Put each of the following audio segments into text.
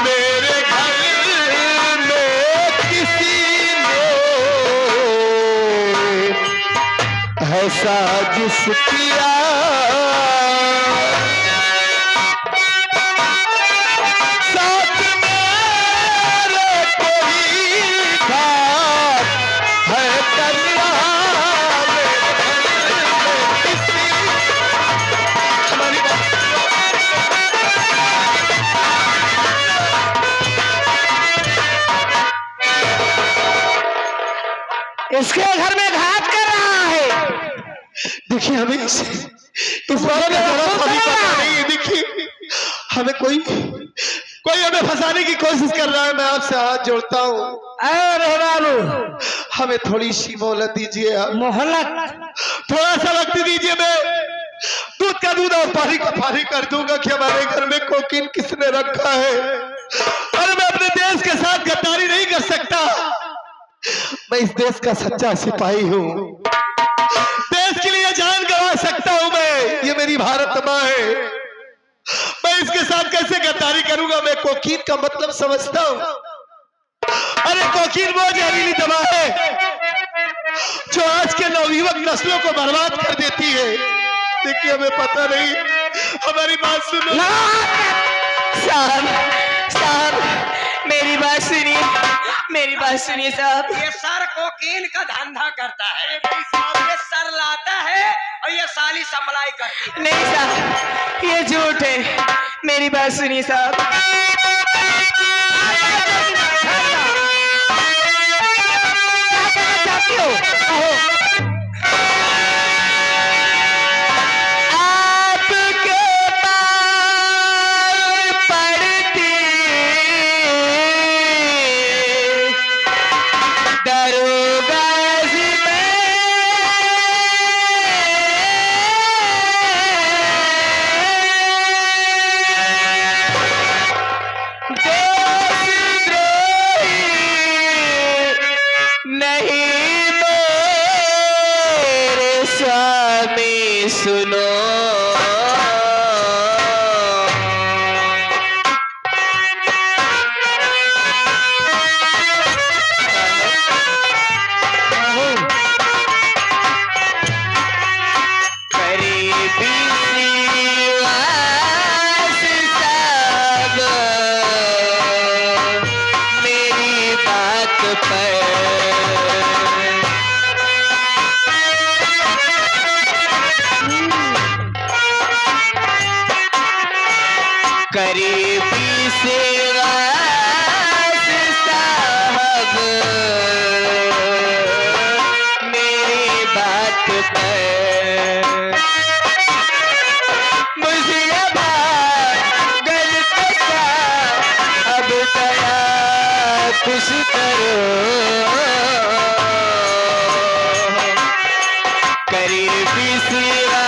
मेरे घर में किसी ने है साजिश किया, साथ मेरे कोई खास है कन्या, इसके घर में घात कर रहा है। देखिए हमें इस बारे में हमें पता नहीं है। देखिए हमें कोई हमें फंसाने की कोशिश कर रहा है। मैं आपसे हाथ जोड़ता हूँ, अरे बाबू हमें थोड़ी सी मोहलत दीजिए आप, मोहलत, थोड़ा सा वक्त दीजिए। मैं दूध का दूध और पानी का पानी कर दूंगा कि हमारे घर में कोकीन किसने रखा है। और मैं अपने देश के साथ गद्दारी नहीं कर सकता। मैं इस देश का सच्चा सिपाही हूँ, देश के लिए जान गंवा सकता हूँ मैं। ये मेरी भारत माँ है, मैं इसके साथ कैसे गद्दारी करूंगा। मैं कोकीन का मतलब समझता हूँ। अरे कोकीन वो जहरीली दवा है जो आज के नवयुवक नस्लों को बर्बाद कर देती है। देखिए हमें पता नहीं, हमारी बात सुनो। साहब साहब मेरी बात सुनिए, मेरी बात सुनिए साहब। ये सर कोकीन का धंधा करता है, ये सर लाता है और ये साली सप्लाई करती है। नहीं साहब ये झूठ है, मेरी बात सुनिए साहब। सुनो करीबी सेवा साहब मेरी बात पर मुझे गल पता अब दया कुछ करो। करीबी सेवा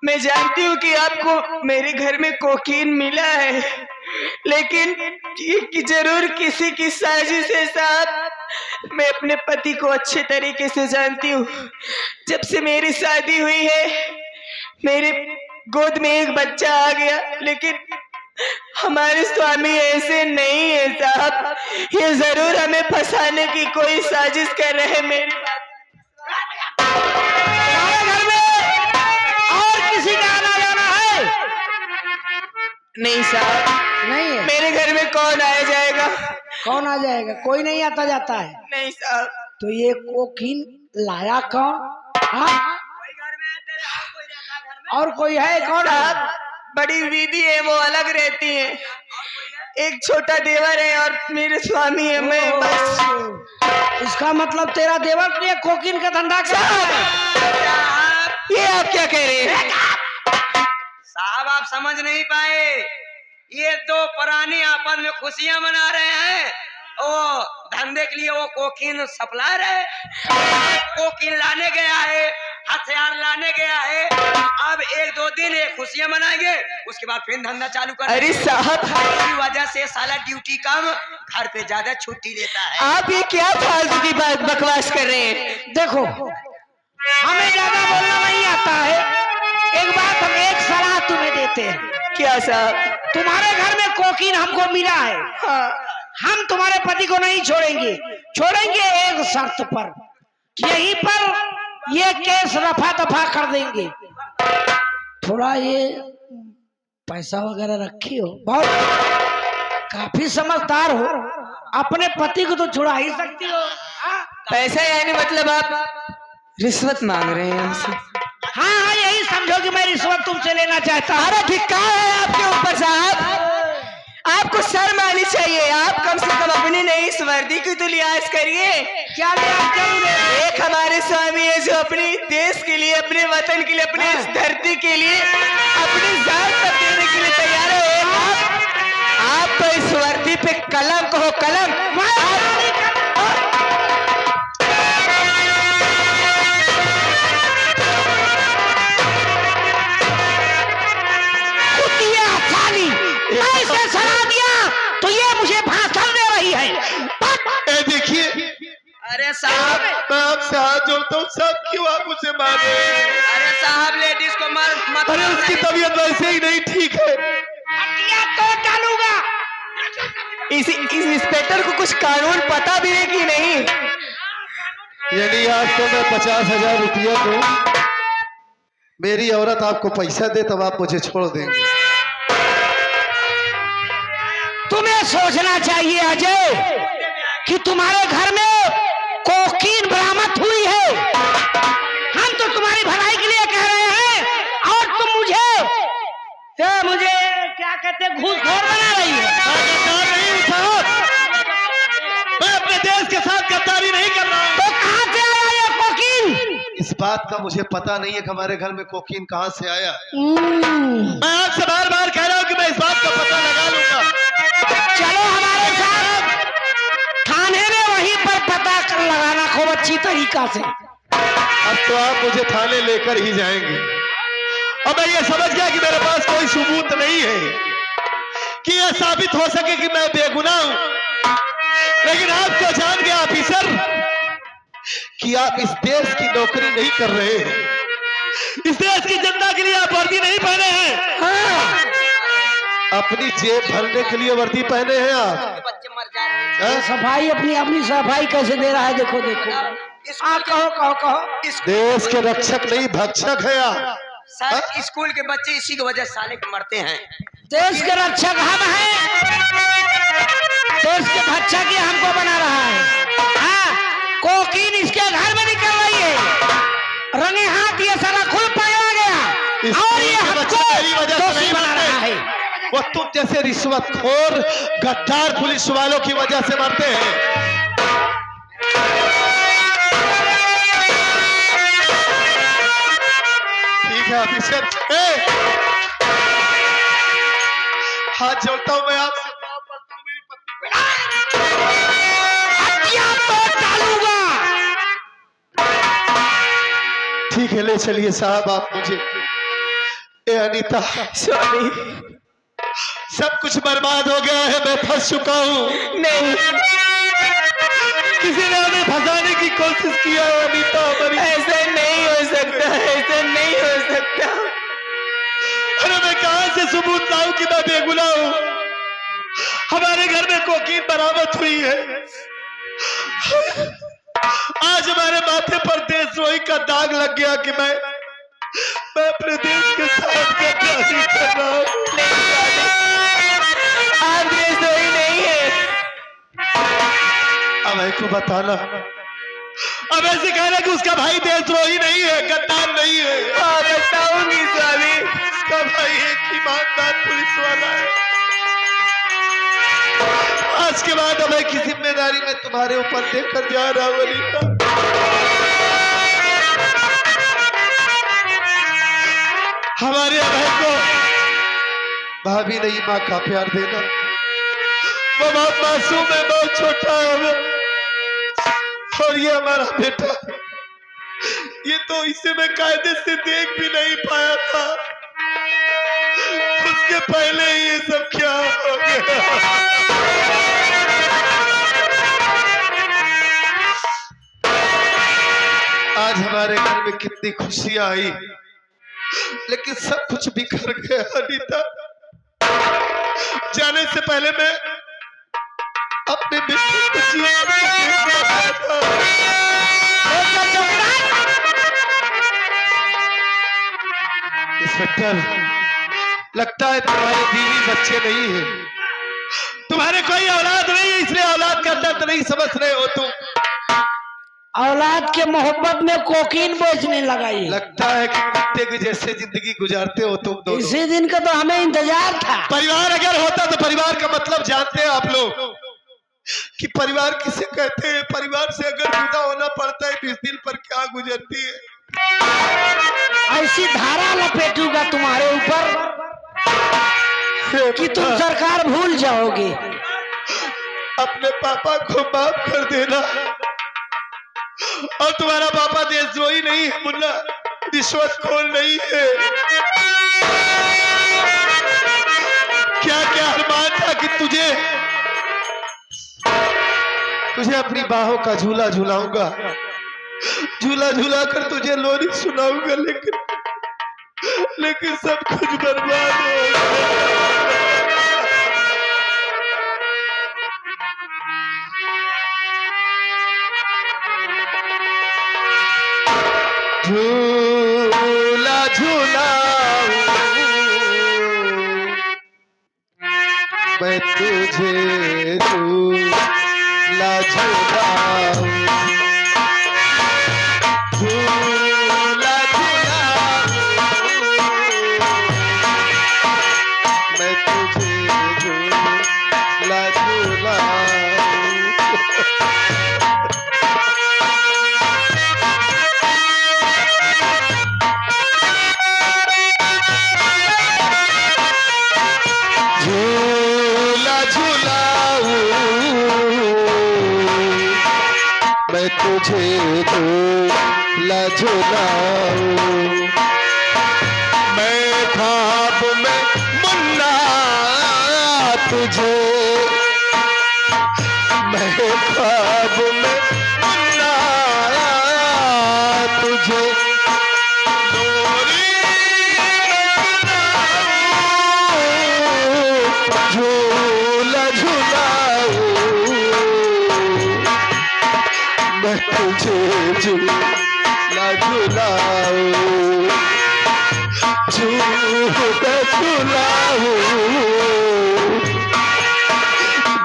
मैं जानती हूँ कि आपको मेरे घर में कोकीन मिला है, लेकिन ये जरूर किसी की साजिश है साहब। मैं अपने पति को अच्छे तरीके से जानती हूँ। जब से मेरी शादी हुई है मेरे गोद में एक बच्चा आ गया, लेकिन हमारे स्वामी ऐसे नहीं है साहब। ये जरूर हमें फंसाने की कोई साजिश कर रहे हैं। मेरी नहीं साहब नहीं है। मेरे घर में कौन आया जाएगा? कौन आ जाएगा? कोई नहीं आता जाता है। नहीं साहब। तो ये कोकीन लाया कौन? हाँ और कोई है? कौन साहब बड़ी दीदी है, वो अलग रहती है। एक छोटा देवर है और मेरे स्वामी है। मैं बस इसका मतलब तेरा देवर ये कोकीन का धंधा कर रहा है। ये आप क्या कह रहे हैं साहब? आप समझ नहीं पाए, ये दो प्राणी आपस में खुशियां मना रहे हैं। वो धंधे के लिए वो कोकीन सप्लायर है, कोकीन लाने गया है, हथियार लाने गया है। अब 1-2 दिन ये खुशियां मनाएंगे, उसके बाद फिर धंधा चालू कर। अरे साहब, इसी वजह से साला ड्यूटी कम, घर पे ज्यादा छुट्टी देता है। आप ये क्या फालतू की बात बकवास कर रहे हैं? देखो, हमें ज्यादा बोलना नहीं आता है। एक बात हम एक सलाह तुम्हें देते हैं। क्या साहब? तुम्हारे घर में कोकीन हमको मिला है। हाँ। हम तुम्हारे पति को नहीं छोड़ेंगे। छोड़ेंगे एक शर्त पर, यहीं पर ये केस रफा दफा कर देंगे। थोड़ा ये पैसा वगैरह रखी हो, बहुत काफी समझदार हो, अपने पति को तो छुड़ा ही सकती हो। पैसा यानी मतलब आप रिश्वत मांग रहे हैं हमसे? हाँ हाँ, यही समझो कि मैं रिश्वत तुमसे लेना चाहता हूँ। अरे धिक्कार है आपके ऊपर साहब, आपको शर्म आनी चाहिए। आप कम से कम अपनी नई इस वर्दी की तो लिहाज करिए। क्या लिहाज करूंगे? एक हमारे स्वामी है जो अपने देश के लिए, अपने वतन के लिए, अपने इस धरती के लिए अपनी जान तक देने के लिए तैयार है। आप तो इस वर्दी पे कलम कहो, कलम। ऐसे सलाह दिया तो ये मुझे भाषण दे रही है। देखिए, अरे साहब, मैं आपसे हाथ जोड़ता हूँ साहब, क्यों आप उसे मार रहे हैं? अरे साहब, लेडीज को मार मत। अरे उसकी तबीयत वैसे ही नहीं ठीक है। तो डालूंगा। इस इंस्पेक्टर को कुछ कानून पता भी है कि नहीं? यदि आपको मैं 50,000 रुपया दूं, मेरी औरत आपको पैसा दे, तब आप मुझे छोड़ देंगे। तुम्हें सोचना चाहिए अजय कि तुम्हारे घर में कोकीन बरामद हुई है। हम तो तुम्हारी भलाई के लिए कह रहे हैं और तुम मुझे क्या कहते हैं, घूसखोर बना रही है। गद्दार नहीं हूं साहब, मैं अपने देश के साथ गद्दारी नहीं कर रहा हूं। तो कहां से आया ये कोकीन? इस बात का मुझे पता नहीं है कि हमारे घर में कोकीन कहां से आया। मैं आपसे बार बार कह रहा हूं कि मैं इस बात का पता लगा लूंगा। चलो हमारे साथ थाने में, वहीं पर पता कर लगाना खूब अच्छी तरीका से। अब तो आप मुझे थाने लेकर ही जाएंगे। अब मैं ये समझ गया कि मेरे पास कोई सबूत नहीं है कि यह साबित हो सके कि मैं बेगुनाह हूं, लेकिन आप तो जान गए ऑफिसर कि आप इस देश की नौकरी नहीं कर रहे हैं। इस देश की जनता के लिए आप वर्दी नहीं पहने हैं। हाँ। अपनी जेब भरने के लिए वर्दी पहने हैं आप। बच्चे मर जा रहे हैं। सफाई अपनी सफाई कैसे दे रहा है, देखो देखो। कहो। देश के रक्षक नहीं, भक्षक है आप। सर, स्कूल के बच्चे इसी की वजह साले के मरते हैं। देश के रक्षक हम हैं, देश के भक्षक ये हमको बना रहा है। हाँ, कोकीन इसके घर में निकल रही है, रंगे हाथ ये सारा खुद पकड़ा गया और ये हमको दोषी बना रहा है। वो तुम जैसे रिश्वतखोर गद्दार पुलिस वालों की वजह से मरते हैं। ठीक है ऑफिसर, हाथ जोड़ता हूं मैं आपसे, पाँव पड़ता हूं, मेरी पत्नी तो डालूंगा। ठीक है, ले चलिए साहब आप मुझे। ए अनीता, स्वामी, सब कुछ बर्बाद हो गया है, मैं फंस चुका हूँ। नहीं, किसी ने हमें फंसाने की कोशिश किया है अनीता। हमारी ऐसा नहीं हो सकता, ऐसा नहीं हो सकता। अरे मैं कहां से सबूत लाऊं कि मैं बेगुनाह हूं? हमारे घर में कोकीन बरामद हुई है। आज हमारे माथे पर देशद्रोही का दाग लग गया कि मैं अपने देश के साथ गद्दारी कर रहा हूं। आप देशद्रोही नहीं है। अब को बताना, अब ऐसे कहना कि उसका भाई देशद्रोही नहीं है, गद्दार नहीं है। हाँ, बताऊंगी स्वामी। उसका भाई एक ईमानदार पुलिस वाला है। आज के बाद अब की जिम्मेदारी मैं तुम्हारे ऊपर देकर जा रहा हूं अनीता। हमारे अभय को भाभी नहीं, माँ का प्यार देना। वो बहुत मासूम है, बहुत छोटा है वो, और ये हमारा बेटा। ये तो इसे मैं कायदे से देख भी नहीं पाया था, उसके पहले ही ये सब क्या हो गया। आज हमारे घर में कितनी खुशियां आई, लेकिन सब कुछ बिखर गया अनीता। जाने से पहले मैं अपने बेटे को जीवन में देखना चाहता था। इंस्पेक्टर, लगता है तुम्हारे बीवी बच्चे नहीं है, तुम्हारे कोई औलाद नहीं है, इसलिए औलाद का दर्द नहीं समझ रहे हो तुम। औलाद के मोहब्बत में कोकीन बेचने लगाई। लगता है कि कुत्ते की जैसे जिंदगी गुजारते हो तुम दोनों। इसी दिन का तो हमें इंतजार था। परिवार अगर होता तो परिवार का मतलब जानते हैं आप लोग कि परिवार किसे कहते हैं। परिवार से अगर जुदा होना पड़ता है तो इस दिल पर क्या गुजरती है। ऐसी धारा लपेटूंगा तुम्हारे ऊपर कि तुम सरकार भूल जाओगे। अपने पापा को माफ कर देना। और तुम्हारा पापा देशद्रोही नहीं है मुन्ना, रिश्वतखोर नहीं है। क्या क्या अरमान था कि तुझे अपनी बाहों का झूला झूलाऊंगा, झूला झूला कर तुझे लोरी सुनाऊंगा, लेकिन सब कुछ बर्बाद हो गया। झूला झूलाऊं मैं तुझे, झूला झूलाऊं, झूला झूलाऊं मैं तुझे, झूला झूलाऊं। मैं तुझे झूला झूलाऊं, मैं ख्वाब में मुन्ना तुझे, मैं ख्वाब में मुन्ना तुझे लोरी झूला झूलाऊं मैं तुझे, झूला झूलाऊं, झूला झूलाऊं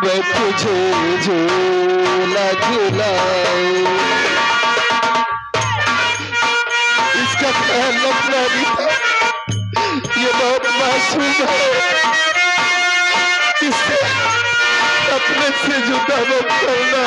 मैं तुझे, झूला झूलाऊं। इसका ख्याल रखना नहीं था, ये बहुत मासूम है, इसे अपने से जुदा मत करना।